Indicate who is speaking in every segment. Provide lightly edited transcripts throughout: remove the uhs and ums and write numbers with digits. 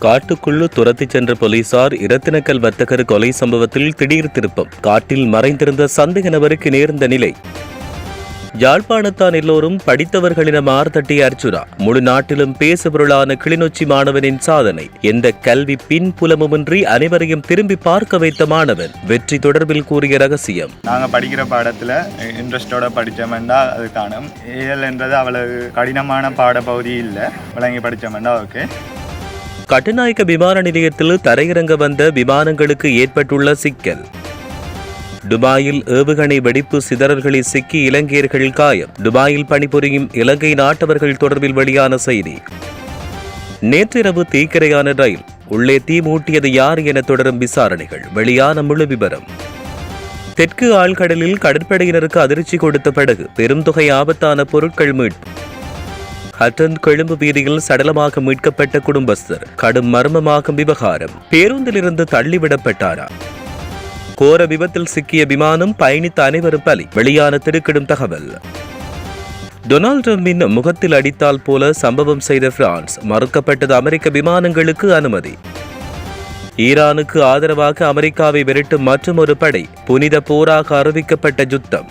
Speaker 1: காட்டுக்குள் துரத்திச் சென்ற போலீசார் இரத்தினக்கல் வர்த்தகர் கொலை சம்பவத்தில் திடீர் திருப்பம். காட்டில் மறைந்திருந்த சந்தேக நபருக்கு நேர்ந்த நிலை. யாழ்ப்பாணத்தான் எல்லோரும் படித்தவர்களின மார்த்தட்டிய அர்ச்சுனா. முழு நாட்டிலும் பேசுபொருளான கிளிநொச்சி மாணவனின் சாதனை. எந்த கல்வி பின்புலமுமின்றி அனைவரையும் திரும்பி பார்க்க வைத்த மாணவன். வெற்றி தொடர்பில் கூறிய ரகசியம்.
Speaker 2: நாங்க படிக்கிற பாடத்துல இன்ட்ரெஸ்டோட படிச்சோம்னா அது காணும். ஏஎல் என்றது அவ்வளவு கடினமான பாடப்பகுதி இல்லை. விளங்கி படிச்சோம்னா ஓகே.
Speaker 1: கட்டுநாயக்க விமான நிலையத்தில் தரையிறங்க வந்த விமானங்களுக்கு ஏற்பட்டுள்ள சிக்கல். துபாயில் ஏவுகணை வெடிப்பு சிதறல்களில் சிக்கி இலங்கையர்கள் காயம். துபாயில் பணிபுரியும் இலங்கை நாட்டவர்கள் தொடர்பில் வெளியான செய்தி. நேற்றிரவு தீக்கிரையான ரயில் உள்ளே தீ மூட்டியது யார் என தொடரும் விசாரணைகள். வெளியான முழு விபரம். தெற்கு ஆழ்கடலில் கடற்படையினருக்கு அதிர்ச்சி கொடுத்த படகு. பெரும் தொகை ஆபத்தான பொருட்கள் மீட்பு. ஹட்டன் கொழும்பு வீதியில் சடலமாக மீட்கப்பட்ட குடும்பஸ்தர். கடும் மர்மமாகும் விவகாரம். பேருந்திலிருந்து தள்ளிவிடப்பட்டாரா? கோர விபத்தில் சிக்கிய விமானம் பயணித்த அனைவரும் பலி. வெளியான திடுக்கிடும் தகவல். டொனால்ட் ட்ரம்பின் முகத்தில் அடித்தால் போல சம்பவம் செய்த பிரான்ஸ். மறுக்கப்பட்டது அமெரிக்க விமானங்களுக்கு அனுமதி. ஈரானுக்கு ஆதரவாக அமெரிக்காவை விரட்டும் மற்றொரு படை. புனித போராக அறிவிக்கப்பட்ட யுத்தம்.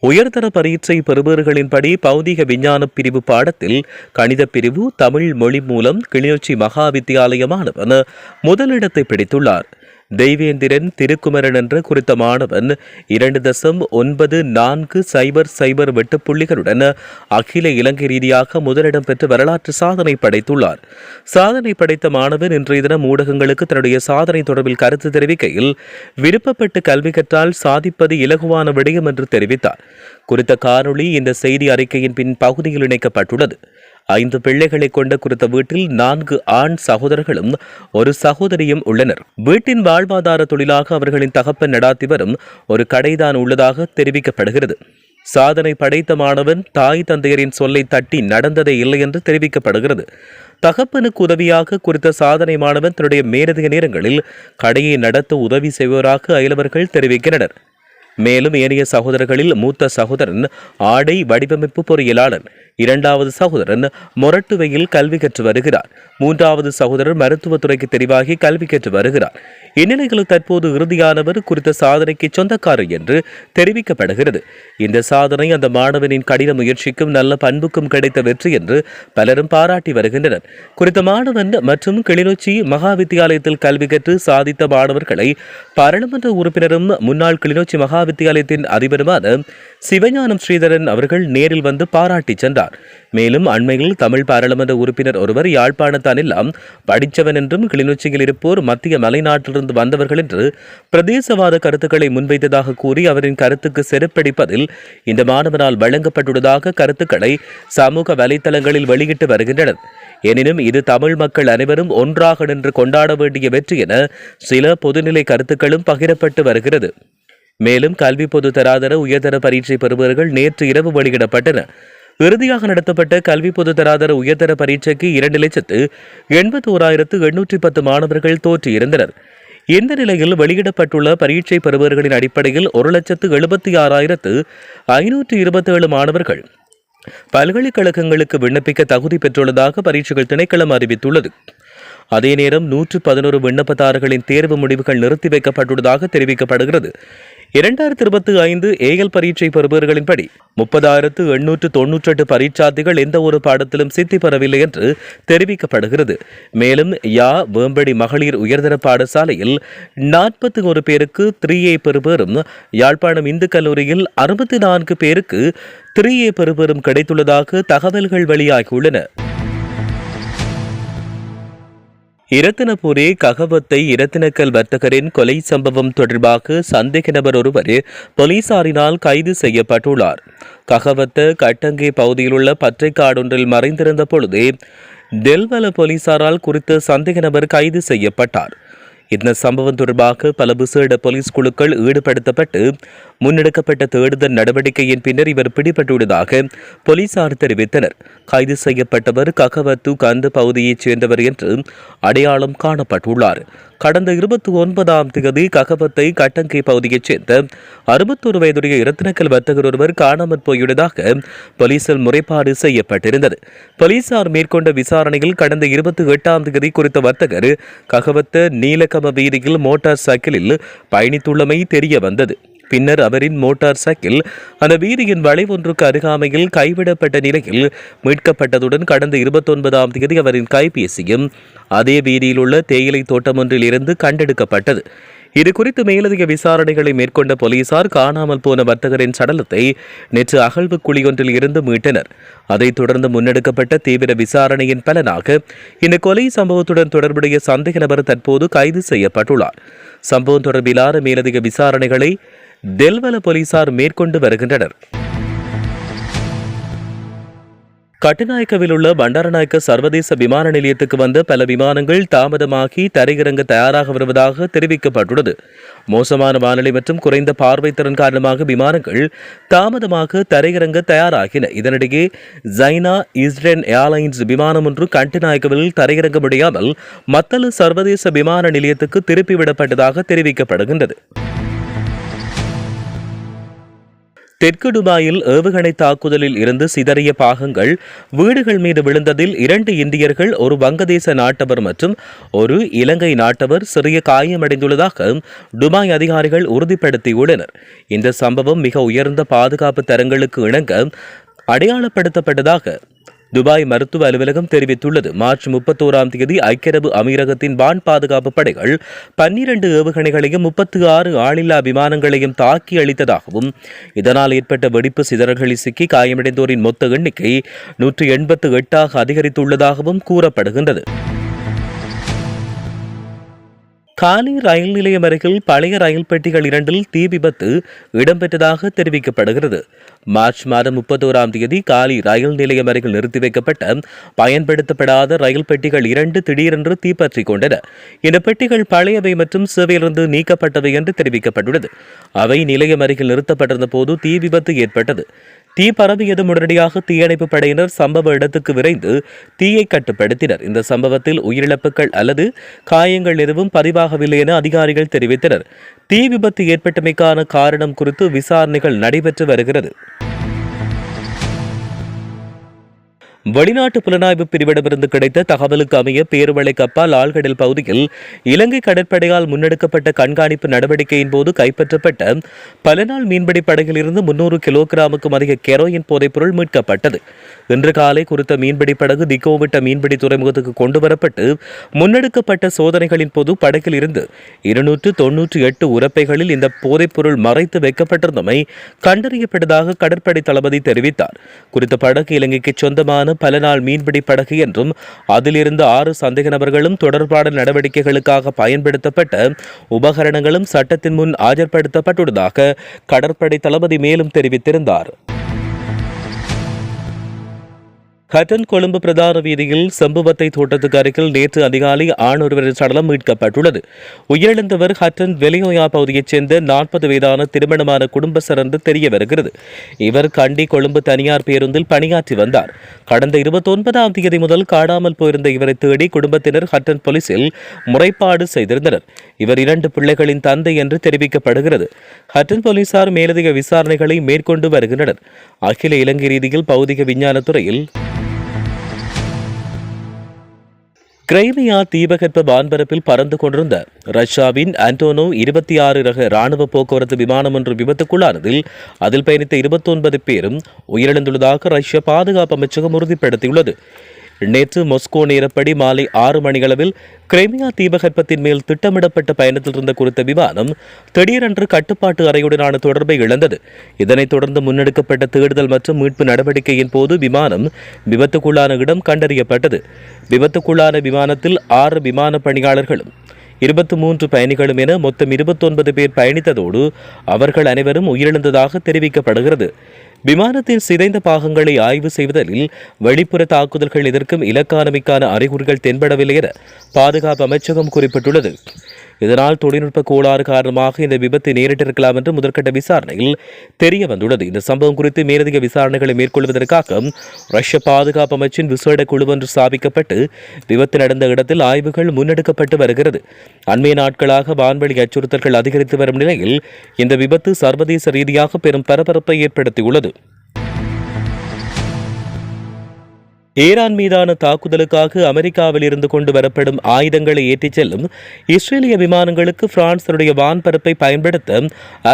Speaker 1: உயர்தர பரீட்சை பெறுபவர்களின்படி பௌதிக விஞ்ஞான பிரிவு பாடத்தில் கணித பிரிவு தமிழ் மொழி மூலம் கிளிநொச்சி மகா வித்தியாலய மாணவன் முதலிடத்தை பிடித்துள்ளார். தெய்வேந்திரன் திருக்குமரன் என்ற குறித்த மாணவன் 2.9400 வெட்டுப்புள்ளிகளுடன் அகில இலங்கை ரீதியாக முதலிடம் பெற்று வரலாற்று சாதனை படைத்துள்ளார். சாதனை படைத்த மாணவன் இன்றைய தினம் ஊடகங்களுக்கு தன்னுடைய சாதனை தொடர்பில் கருத்து தெரிவிக்கையில், விருப்பப்பட்டு கல்வி கற்றால் சாதிப்பது இலகுவான விடயம் என்று தெரிவித்தார். குறித்த காணொளி இந்த செய்தி அறிக்கையின் பின் பகுதியில் இணைக்கப்பட்டுள்ளது. 5 பிள்ளைகளை கொண்ட குறித்த வீட்டில் 4 ஆண் சகோதரர்களும் ஒரு சகோதரியும் உள்ளனர். வீட்டின் வாழ்வாதார தொழிலாக அவர்களின் தகப்பன் நடாத்தி வரும் ஒரு கடைதான் உள்ளதாக தெரிவிக்கப்படுகிறது. சாதனை படைத்த மாணவன் தாய் தந்தையரின் சொல்லை தட்டி நடந்ததே இல்லை என்று தெரிவிக்கப்படுகிறது. தகப்பனுக்கு உதவியாக குறித்த சாதனை மாணவன் தன்னுடைய மேலதிக நேரங்களில் கடையை நடத்த உதவி செய்வதாக அயலவர்கள் தெரிவிக்கின்றனர். மேலும் ஏனைய சகோதரர்களில் மூத்த சகோதரன் ஆடை வடிவமைப்பு பொறியியலாளர், 2வது சகோதரன் மொரட்டுவையில் கல்வி கற்று வருகிறார், 3வது சகோதரர் மருத்துவத்துறைக்கு தெரிவாகி கல்வி கற்று வருகிறார். இந்நிலையில் தற்போது இறுதியானவர் குறித்த சாதனைக்கு சொந்தக்காரர் என்று தெரிவிக்கப்படுகிறது. இந்த சாதனை அந்த மாணவனின் கடின முயற்சிக்கும் நல்ல பண்புக்கும் கிடைத்த வெற்றி என்று பலரும் பாராட்டி வருகின்றனர். குறித்த மாணவன் மற்றும் கிளிநொச்சி மகா வித்தியாலயத்தில் கல்வி கற்று சாதித்த மாணவர்களை பாராளுமன்ற உறுப்பினரும் முன்னாள் கிளிநொச்சி மகா வித்தியாலயத்தின் அதிபருமான சிவஞானம் ஸ்ரீதரன் அவர்கள் நேரில் வந்து பாராட்டி சென்றார். மேலும் அண்மையில் தமிழ் பாராளுமன்ற உறுப்பினர் ஒருவர் யாழ்ப்பாணத்தான் எல்லாம் படித்தவன் என்றும் கிளிநொச்சியில் இருப்போர் மத்திய மலைநாட்டிலிருந்து வந்தவர்கள் என்று பிரதேசவாத கருத்துக்களை முன்வைத்ததாக கூறி அவரின் கருத்துக்கு செருப்படிப்பதில் இந்த மாணவனால் வழங்கப்பட்டுள்ளதாக கருத்துக்களை சமூக வலைதளங்களில் வெளியிட்டு வருகின்றனர். எனினும் இது தமிழ் மக்கள் அனைவரும் ஒன்றாக நின்று கொண்டாட வேண்டிய வெற்றி என சில பொதுநிலை கருத்துக்களும் பகிரப்பட்டு வருகிறது. மேலும் கல்வி பொது தராதர உயர்தர பரீட்சை பெறுபவர்கள் நேற்று இரவு வெளியிடப்பட்டன. இறுதியாக நடத்தப்பட்ட கல்வி பொது தராதர உயர்தர பரீட்சைக்கு 2,81,810 மாணவர்கள் தோற்றியிருந்தனர். இந்த நிலையில் வெளியிடப்பட்டுள்ள பரீட்சை பெறுபவர்களின் அடிப்படையில் 1,76,527 மாணவர்கள் பல்கலைக்கழகங்களுக்கு விண்ணப்பிக்க தகுதி பெற்றுள்ளதாக பரீட்சைகள் திணைக்களம் அறிவித்துள்ளது. அதே நேரம் 111 விண்ணப்பதாரர்களின் தேர்வு முடிவுகள் நிறுத்தி வைக்கப்பட்டுள்ளதாக தெரிவிக்கப்படுகிறது. 2025 ஏஎல் பரீட்சை பெறுபவர்களின்படி 30,898 பரீட்சார்த்திகள் எந்த ஒரு பாடத்திலும் சித்தி பெறவில்லை என்று தெரிவிக்கப்படுகிறது. மேலும் வேம்படி மகளிர் உயர்தர பாடசாலையில் 41 பேருக்கு 3A பெறுபேறும், யாழ்ப்பாணம் இந்து கல்லூரியில் 64 பேருக்கு 3A பெறுபேறும் கிடைத்துள்ளதாக தகவல்கள் வெளியாகியுள்ளன. இரத்தினபுரி ககவத்தை இரத்தினக்கல் வர்த்தகரின் கொலை சம்பவம் தொடர்பாக சந்தேக நபர் ஒருவர் போலீசாரினால் கைது செய்யப்பட்டுள்ளார். ககவத்த கட்டங்கே பகுதியில் உள்ள பற்றைக்காடொன்றில் மறைந்திருந்த பொழுதே தெல்வல போலீசாரால் குறித்த சந்தேக நபர் கைது செய்யப்பட்டார். இந்த சம்பவம் தொடர்பாக பல விசேட போலீஸ் குழுக்கள் ஈடுபடுத்தப்பட்டு முன்னெடுக்கப்பட்ட தேடுதல் நடவடிக்கையின் பின்னர் இவர் பிடிபட்டுள்ளதாக போலீசார் தெரிவித்தனர். கைது செய்யப்பட்டவர் ககவத்து கந்த பகுதியைச் சேர்ந்தவர் என்று அடையாளம் காணப்பட்டுள்ளார். கடந்த 29ஆம் தேதி ககவத்தை கட்டங்கை பகுதியைச் சேர்ந்த 61 வயதுடைய இரத்தினக்கல் வர்த்தகர் ஒருவர் காணாமற் போயுள்ளதாக போலீசார் முறைப்பாடு செய்யப்பட்டிருந்தது. போலீசார் மேற்கொண்ட விசாரணையில் கடந்த 28ஆம் தேதி குறித்த வர்த்தகர் ககவத்த நீலகம வீதியில் மோட்டார் சைக்கிளில் பயணித்துள்ளமை தெரிய வந்தது. பின்னர் அவரின் மோட்டார் சைக்கிள் அந்த வீதியின் வளைவொன்றுக்கு அருகாமையில் கைவிடப்பட்ட நிலையில் மீட்கப்பட்டதுடன் கடந்த 29ஆம் தேதி அவரின் கைபேசியும் அதே வீதியில் உள்ள தேயிலை தோட்டம் ஒன்றில் இருந்து கண்டெடுக்கப்பட்டது. இதுகுறித்து மேலதிக விசாரணைகளை மேற்கொண்ட போலீசார் காணாமல் போன வர்த்தகரின் சடலத்தை நேற்று அகழ்வு குழியொன்றில் இருந்து மீட்டனர். அதைத் தொடர்ந்து முன்னெடுக்கப்பட்ட தீவிர விசாரணையின் பலனாக இந்த கொலை சம்பவத்துடன் தொடர்புடைய சந்தேக நபர் தற்போது கைது செய்யப்பட்டுள்ளார். சம்பவம் தொடர்பிலான மேலதிக விசாரணைகளை தெல்வல போலீசார் மேற்கொண்டு வருகின்றனர். கட்டுநாயக்கவில் உள்ள பண்டாரநாயக்க சர்வதேச விமான நிலையத்துக்கு வந்த பல விமானங்கள் தாமதமாகி தரையிறங்க தயாராக வருவதாக தெரிவிக்கப்பட்டுள்ளது. மோசமான வானிலை மற்றும் குறைந்த பார்வைத்திறன் காரணமாக விமானங்கள் தாமதமாக தரையிறங்க தயாராகின. இதனிடையே ஜைனா இஸ்ரேல் ஏர்லைன்ஸ் விமானம் ஒன்று கட்டுநாயக்கவில் தரையிறங்க முடியாமல் மத்தள சர்வதேச விமான நிலையத்துக்கு திருப்பிவிடப்பட்டதாக தெரிவிக்கப்படுகின்றது. தெற்கு துபாயில் ஏவுகணை தாக்குதலில் இருந்து சிதறிய பாகங்கள் வீடுகள் மீது விழுந்ததில் 2 இந்தியர்கள், ஒரு வங்கதேச நாட்டவர் மற்றும் ஒரு இலங்கை நாட்டவர் சிறிய காயமடைந்துள்ளதாக துபாய் அதிகாரிகள் உறுதிப்படுத்தியுள்ளனர். இந்த சம்பவம் மிக உயர்ந்த பாதுகாப்பு தரங்களுக்கு இணங்க அடையாளப்படுத்தப்பட்டதாக துபாய் மருத்துவ அலுவலகம் தெரிவித்துள்ளது. மார்ச் 31ஆம் தேதி ஐக்கிய அரபு அமீரகத்தின் வான் பாதுகாப்பு படைகள் 12 ஏவுகணைகளையும் 36 ஆளில்லா விமானங்களையும் தாக்கி அளித்ததாகவும் இதனால் ஏற்பட்ட வெடிப்பு சிதறல்களில் சிக்கி காயமடைந்தோரின் மொத்த எண்ணிக்கை 188ஆக அதிகரித்துள்ளதாகவும் கூறப்படுகின்றது. காலி ரயில் நிலையம் அருகில் பழைய ரயில் பெட்டிகள் 2இல் தீ விபத்து இடம்பெற்றதாக தெரிவிக்கப்படுகிறது. மார்ச் மாதம் 31ஆம் தேதி காலி ரயில் நிலையம் அருகில் நிறுத்தி வைக்கப்பட்ட பயன்படுத்தப்படாத ரயில் பெட்டிகள் 2 திடீரென்று தீப்பற்றிக் கொண்டன. இந்த பெட்டிகள் பழையவை மற்றும் சேவையிலிருந்து நீக்கப்பட்டவை என்று தெரிவிக்கப்பட்டுள்ளது. அவை நிலையம் அருகில் நிறுத்தப்பட்டிருந்த போது தீ விபத்து ஏற்பட்டது. தீ பரவியதும் உடனடியாக தீயணைப்பு படையினர் சம்பவ இடத்துக்கு விரைந்து தீயை கட்டுப்படுத்தினர். இந்த சம்பவத்தில் உயிரிழப்புகள் அல்லது காயங்கள் எதுவும் பதிவாகவில்லை என அதிகாரிகள் தெரிவித்தனர். தீ விபத்து ஏற்பட்டமைக்கான காரணம் குறித்து விசாரணைகள் நடைபெற்று வருகிறது. வெளிநாட்டு புலனாய்வு பிரிவிடமிருந்து கிடைத்த தகவலுக்கு அமைய பேருவளை கப்பால் ஆழ்கடல் பகுதியில் இலங்கை கடற்படையால் முன்னெடுக்கப்பட்ட கண்காணிப்பு நடவடிக்கையின் போது கைப்பற்றப்பட்ட பல நாள் மீன்பிடி படகில் இருந்து 300 கிலோகிராமுக்கும் அதிக கெரோயின் போதைப்பொருள் மீட்கப்பட்டது. இன்று காலை குறித்த மீன்பிடி படகு திகோவிட்ட மீன்பிடி துறைமுகத்துக்கு கொண்டுவரப்பட்டு முன்னெடுக்கப்பட்ட சோதனைகளின் போது படகில் இருந்து 298 உரப்பைகளில் இந்த போதைப்பொருள் மறைத்து வைக்கப்பட்டிருந்தமை கண்டறியப்பட்டதாக கடற்படை தளபதி தெரிவித்தார். குறித்த படகு இலங்கைக்கு சொந்தமான பல நாள் மீன்பிடி படகு என்றும் அதிலிருந்து 6 சந்தேக நபர்களும் தொடர்பான நடவடிக்கைகளுக்காக பயன்படுத்தப்பட்ட உபகரணங்களும் சட்டத்தின் முன் ஆஜர்படுத்தப்பட்டுள்ளதாக கடற்படை தளபதி மேலும் தெரிவித்திருந்தார். ஹட்டன் கொழும்பு பிரதான வீதியில் செம்புவத்தை தோட்டத்துக்கு அருகில் நேற்று அதிகாலை ஆண் ஒருவரின் சடலம் மீட்கப்பட்டுள்ளது. உயிரிழந்தவர் ஹட்டன் வெலியோயா பகுதியைச் சேர்ந்த 40 வயதான திருமணமான குடும்பஸ்தர் என்று தெரிய வருகிறது. இவர் கண்டி கொழும்பு தனியார் பேருந்தில் பணியாற்றி வந்தார். கடந்த 29ஆம் தேதி முதல் காணாமல் போயிருந்த இவரை தேடி குடும்பத்தினர் ஹட்டன் போலீசில் முறைப்பாடு செய்திருந்தனர். இவர் 2 பிள்ளைகளின் தந்தை என்று தெரிவிக்கப்படுகிறது. ஹட்டன் போலீசார் மேலதிக விசாரணைகளை மேற்கொண்டு வருகின்றனர். அகில இலங்கை ரீதியில் பௌதிக விஞ்ஞான துறையில் கிரைமியா தீபகற்ப வான்பரப்பில் பறந்து கொண்டிருந்த ரஷ்யாவின் ஆண்டோனோ 26 ரக ராணுவ போக்குவரத்து விமானம் ஒன்று விபத்துக்குள்ளானதில் அதில் பயணித்த 29 பேரும் உயிரிழந்துள்ளதாக ரஷ்ய பாதுகாப்பு அமைச்சகம் உறுதிப்படுத்தியுள்ளது. நேற்று மாஸ்கோ நேரப்படி மாலை 6 மணியளவில் கிரைமியா தீபகற்பத்தின் மேல் திட்டமிடப்பட்ட பயணத்தில் இருந்த குறித்த விமானம் திடீரென்று கட்டுப்பாட்டு அறையுடனான தொடர்பை இழந்தது. இதனைத் தொடர்ந்து முன்னெடுக்கப்பட்ட தேடுதல் மற்றும் மீட்பு நடவடிக்கையின் போது விமானம் விபத்துக்குள்ளான இடம் கண்டறியப்பட்டது. விபத்துக்குள்ளான விமானத்தில் 6 விமான பணியாளர்களும் 23 பயணிகளும் என மொத்தம் 29 பேர் பயணித்ததோடு அவர்கள் அனைவரும் உயிரிழந்ததாக தெரிவிக்கப்படுகிறது. விமானத்தின் சிதைந்த பாகங்களை ஆய்வு செய்வதில் வெளிப்புற தாக்குதல்கள் எதற்கும் இலக்கானமைக்கான அறிகுறிகள் தென்படவில்லை என பாதுகாப்பு அமைச்சகம் குறிப்பிட்டுள்ளது. இதனால் தொழில்நுட்ப கோளாறு காரணமாக இந்த விபத்து நேரிட்டிருக்கலாம் என்று முதற்கட்ட விசாரணையில் தெரிய வந்துள்ளது. இந்த சம்பவம் குறித்து மேலதிக விசாரணைகளை மேற்கொள்வதற்காக ரஷ்ய பாதுகாப்பு அமைச்சின் விசேட குழு ஒன்று ஸ்தாபிக்கப்பட்டு விபத்து நடந்த இடத்தில் ஆய்வுகள் முன்னெடுக்கப்பட்டு வருகிறது. அண்மைய நாட்களாக வான்வெளி அச்சுறுத்தல்கள் அதிகரித்து வரும் நிலையில் இந்த விபத்து சர்வதேச ரீதியாக பெரும் பரபரப்பை ஏற்படுத்தியுள்ளது. ஈரான் மீதான தாக்குதலுக்காக அமெரிக்காவில் இருந்து கொண்டு வரப்படும் ஆயுதங்களை ஏற்றிச் செல்லும் இஸ்ரேலிய விமானங்களுக்கு பிரான்ஸ் தன்னுடைய வான்பரப்பை பயன்படுத்த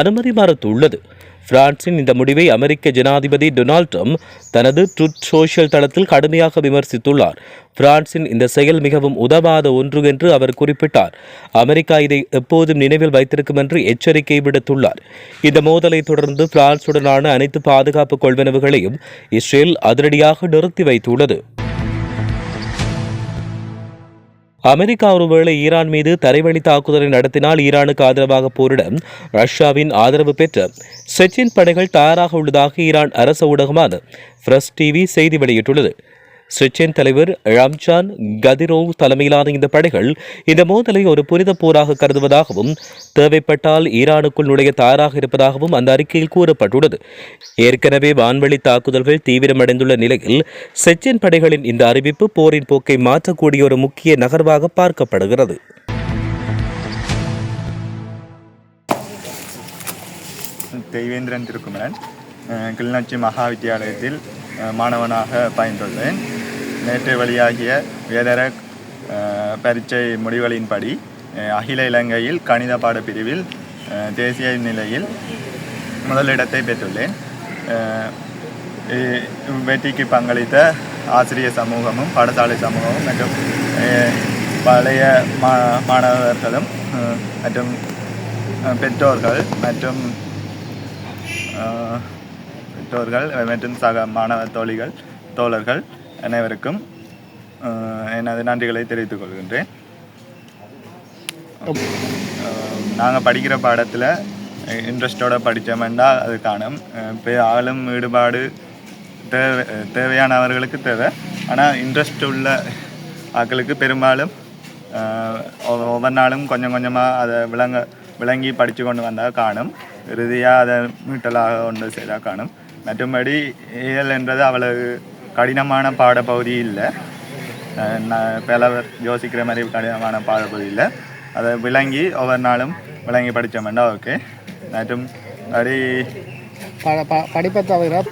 Speaker 1: அனுமதி மறுத்துள்ளது. பிரான்சின் இந்த முடிவை அமெரிக்க ஜனாதிபதி டொனால்ட் ட்ரம்ப் தனது ட்ரூத் சோஷியல் தளத்தில் கடுமையாக விமர்சித்துள்ளார். பிரான்சின் இந்த செயல் மிகவும் உதவாத ஒன்று என்று அவர் குறிப்பிட்டார். அமெரிக்கா இதை எப்போதும் நினைவில் வைத்திருக்கும் என்று எச்சரிக்கை விடுத்துள்ளார். இந்த மோதலை தொடர்ந்து பிரான்சுடனான அனைத்து பாதுகாப்பு கொள்வனவுகளையும் இஸ்ரேல் அதிரடியாக நிறுத்தி வைத்துள்ளது. அமெரிக்கா ஒருவேளை ஈரான் மீது தரைவழி தாக்குதலை நடத்தினால் ஈரானுக்கு ஆதரவாக போரிட ரஷ்யாவின் ஆதரவு பெற்ற செச்சின் படைகள் தயாராக உள்ளதாக ஈரான் அரசு ஊடகமான பிரஸ் டிவி செய்தி வெளியிட்டுள்ளது. செச்சென் தலைவர் ரம்ஜான் கதிரோவ் தலைமையிலான இந்த படைகள் இந்த மோதலை ஒரு புனித போராக கருதுவதாகவும் தேவைப்பட்டால் ஈரானுக்குள் நுழைய தயாராக இருப்பதாகவும் அந்த அறிக்கையில் கூறப்பட்டுள்ளது. ஏற்கனவே வான்வெளி தாக்குதல்கள் தீவிரமடைந்துள்ள நிலையில் செச்சென் படைகளின் இந்த அறிவிப்பு போரின் போக்கை மாற்றக்கூடிய ஒரு முக்கிய நகர்வாக பார்க்கப்படுகிறது.
Speaker 2: தெய்வேந்திரன் திருக்குமரன் கிளிநொச்சி மகா வித்தியாலயத்தில் மாணவனாக பயின்றுள்ளேன். நேற்று வெளியாகிய வேதர பரீட்சை முடிவுகளின்படி அகில இலங்கையில் கணித பாடப்பிரிவில் தேசிய நிலையில் முதலிடத்தை பெற்றுள்ளேன். வெற்றிக்கு பங்களித்த ஆசிரியர் சமூகமும் பாடசாலை சமூகமும் மற்றும் பழைய மாணவர்களும் மற்றும் பெற்றோர்கள் மற்றும் சக மாணவ தோழர்கள் அனைவருக்கும் எனது நன்றிகளை தெரிவித்துக் கொள்கின்றேன். நாங்கள் படிக்கிற பாடத்தில் இன்ட்ரெஸ்டோடு படித்தோம்னா அது காணும். இப்போ ஆளும் ஈடுபாடு தேவையானவர்களுக்கு தேவை. ஆனால் இன்ட்ரெஸ்ட் உள்ள ஆட்களுக்கு பெரும்பாலும் ஒவ்வொரு நாளும் கொஞ்சம் கொஞ்சமாக அதை விளங்கி படித்து கொண்டு வந்தால் காணும். இறுதியாக அதை மீட்டலாக ஒன்று செய்தால் காணும். மற்றபடி ஏஎல் என்றது அவ்வளவு கடினமான பாடப்பகுதி இல்லை. பலவர் யோசிக்கிற மாதிரி கடினமான பாடப்பகுதி இல்லை. அதை விளங்கி ஒவ்வொரு நாளும் விளங்கி படித்தோம்னா ஓகே. மற்றும் அப்படி படிப்பை தவிர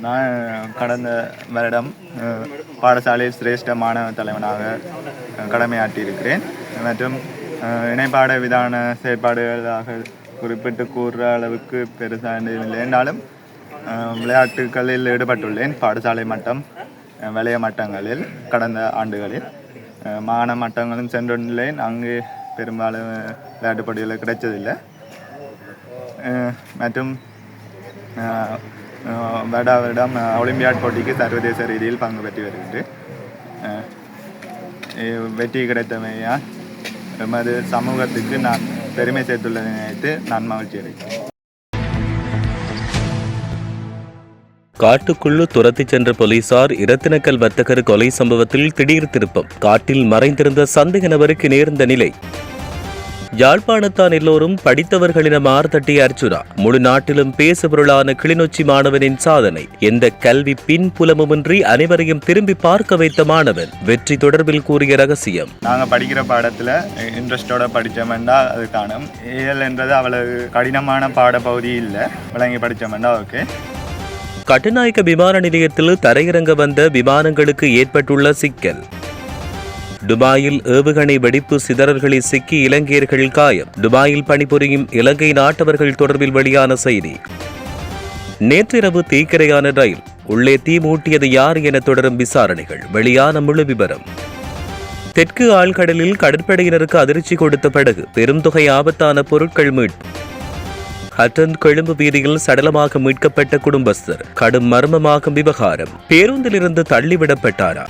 Speaker 2: நான் கடந்த வருடம் பாடசாலையில் சிரேஷ்ட மாணவ தலைவனாக கடமையாற்றியிருக்கிறேன். மற்றும் இணைப்பாட விதான செயற்பாடுகளாக குறிப்பிட்டு கூறுற அளவுக்கு பெருசாக இல்லை என்றாலும் விளையாட்டுகளில் ஈடுபட்டுள்ளேன். பாடசாலை மட்டம் வலய மட்டங்களில் கடந்த ஆண்டுகளில் மாகாண மட்டங்களும் சென்றுள்ளேன். அங்கு பெரும்பாலும் விளையாட்டு போட்டிகள் கிடைச்சதில்லை. மற்றும் வருடம் ஒலிம்பியாட் போட்டிக்கு சர்வதேச ரீதியில் பங்கு பெற்று வருகின்றேன். வெற்றி கிடைத்தமையால் எமது சமூகத்துக்கு நான் பெருமை சேர்த்துள்ளதை நினைத்து நான் மகிழ்ச்சி அடைகிறேன்.
Speaker 1: காட்டுக்குள்ளு துரத்திச் சென்ற போலீசார் இரத்தினக்கல் வர்த்தகர் கொலை சம்பவத்தில் திடீர் திருப்பம். காட்டில் மறைந்திருந்த சந்தேக நபருக்கு நேர்ந்த நிலை. யாழ்ப்பாணத்தான் எல்லோரும் படித்தவர்களின மார்த்தட்டிய அர்ச்சுனா. முழு நாட்டிலும் பேசுபொருளான கிளிநொச்சி மாணவனின் சாதனை. எந்த கல்வி பின்புலமுமின்றி அனைவரையும் திரும்பி பார்க்க வைத்த மாணவன். வெற்றி தொடர்பில் கூறிய ரகசியம்.
Speaker 2: நாங்கள் படிக்கிற பாடத்தில் இன்ட்ரெஸ்டோட படித்தோம்னா அது காணும். ஏஎல் என்றது அவ்வளவு கடினமான பாடப்பகுதி இல்லை. விளங்கி படித்தோம்னா ஓகே.
Speaker 1: கட்டுநாயக்க விமான நிலையத்தில் தரையிறங்க வந்த விமானங்களுக்கு ஏற்பட்டுள்ள சிக்கல். துபாயில் ஏவுகணை வெடிப்பு சிதறல்களில் சிக்கி இலங்கையர்கள் காயம். துபாயில் பணிபுரியும் இலங்கை நாட்டவர்கள் தொடர்பில் வெளியான செய்தி. நேற்றிரவு தீக்கிரையான ரயில். உள்ளே தீ மூட்டியது யார் என தொடரும் விசாரணைகள். வெளியான முழு விவரம். தெற்கு ஆழ்கடலில் கடற்படையினருக்கு அதிர்ச்சி கொடுத்த படகு. பெரும் தொகை ஆபத்தான பொருட்கள் மீட்பு. ஹட்டன் கொழும்பு வீதியில் சடலமாக மீட்கப்பட்ட குடும்பஸ்தர். கடும் மர்மமாகும் விவகாரம். பேருந்திலிருந்து தள்ளிவிடப்பட்டாரா?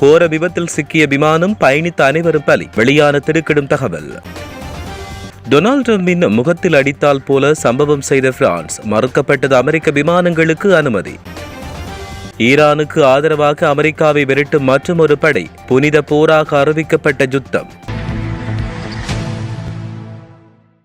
Speaker 1: கோர விபத்தில் சிக்கிய விமானம், பயணித்த அனைவரும் பலி. வெளியான திடுக்கிடும் தகவல். டொனால்ட் ட்ரம்பின் முகத்தில் அடித்தால் போல சம்பவம் செய்த பிரான்ஸ். மறுக்கப்பட்டது அமெரிக்க விமானங்களுக்கு அனுமதி. ஈரானுக்கு ஆதரவாக அமெரிக்காவை விரட்டும் மற்றொரு படை. புனித போராக அறிவிக்கப்பட்ட யுத்தம்.